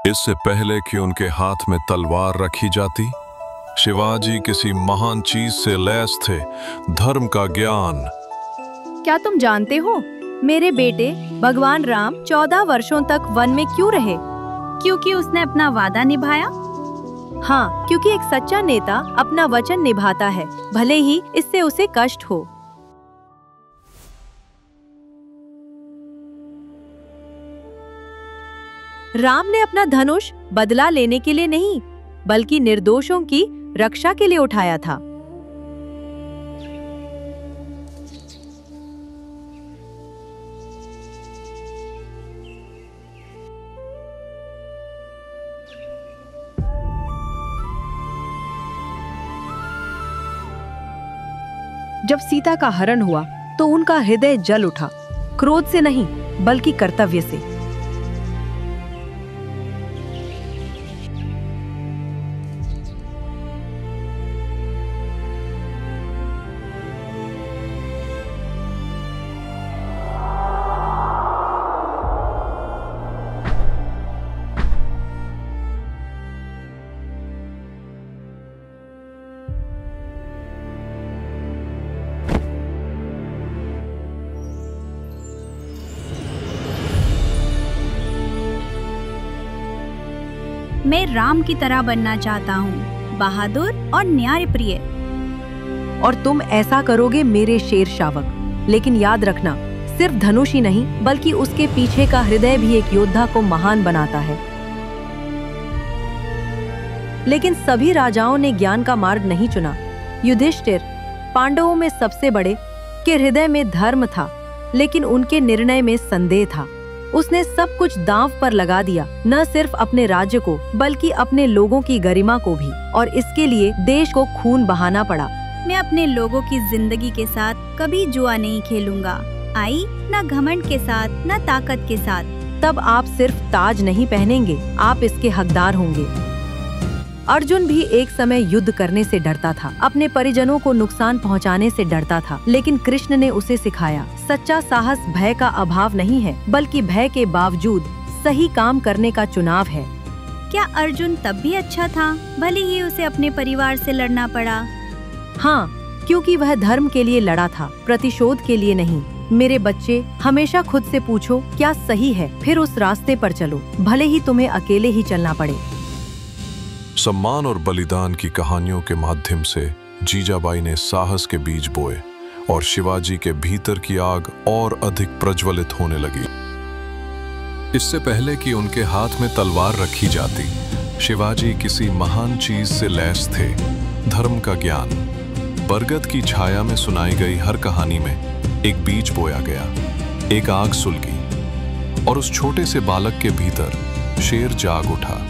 इससे पहले कि उनके हाथ में तलवार रखी जाती, शिवाजी किसी महान चीज से लैस थे, धर्म का ज्ञान। क्या तुम जानते हो मेरे बेटे भगवान राम 14 वर्षों तक वन में क्यों रहे? क्योंकि उसने अपना वादा निभाया। हाँ, क्योंकि एक सच्चा नेता अपना वचन निभाता है, भले ही इससे उसे कष्ट हो। राम ने अपना धनुष बदला लेने के लिए नहीं, बल्कि निर्दोषों की रक्षा के लिए उठाया था। जब सीता का हरण हुआ तो उनका हृदय जल उठा, क्रोध से नहीं बल्कि कर्तव्य से। मैं राम की तरह बनना चाहता हूँ, बहादुर और न्यायप्रिय। और तुम ऐसा करोगे मेरे शेर शावक। लेकिन याद रखना, सिर्फ धनुष ही नहीं बल्कि उसके पीछे का हृदय भी एक योद्धा को महान बनाता है। लेकिन सभी राजाओं ने ज्ञान का मार्ग नहीं चुना। युधिष्ठिर, पांडवों में सबसे बड़े, के हृदय में धर्म था, लेकिन उनके निर्णय में संदेह था। उसने सब कुछ दांव पर लगा दिया, न सिर्फ अपने राज्य को बल्कि अपने लोगों की गरिमा को भी, और इसके लिए देश को खून बहाना पड़ा। मैं अपने लोगों की जिंदगी के साथ कभी जुआ नहीं खेलूंगा, आई न घमंड के साथ न ताकत के साथ। तब आप सिर्फ ताज नहीं पहनेंगे, आप इसके हकदार होंगे। अर्जुन भी एक समय युद्ध करने से डरता था, अपने परिजनों को नुकसान पहुंचाने से डरता था, लेकिन कृष्ण ने उसे सिखाया, सच्चा साहस भय का अभाव नहीं है, बल्कि भय के बावजूद सही काम करने का चुनाव है। क्या अर्जुन तब भी अच्छा था, भले ही उसे अपने परिवार से लड़ना पड़ा? हाँ, क्योंकि वह धर्म के लिए लड़ा था, प्रतिशोध के लिए नहीं। मेरे बच्चे, हमेशा खुद से पूछो क्या सही है, फिर उस रास्ते पर चलो, भले ही तुम्हें अकेले ही चलना पड़े। सम्मान और बलिदान की कहानियों के माध्यम से जीजाबाई ने साहस के बीज बोए और शिवाजी के भीतर की आग और अधिक प्रज्वलित होने लगी। इससे पहले कि उनके हाथ में तलवार रखी जाती, शिवाजी किसी महान चीज से लैस थे, धर्म का ज्ञान। बरगद की छाया में सुनाई गई हर कहानी में एक बीज बोया गया, एक आग सुलगी और उस छोटे से बालक के भीतर शेर जाग उठा।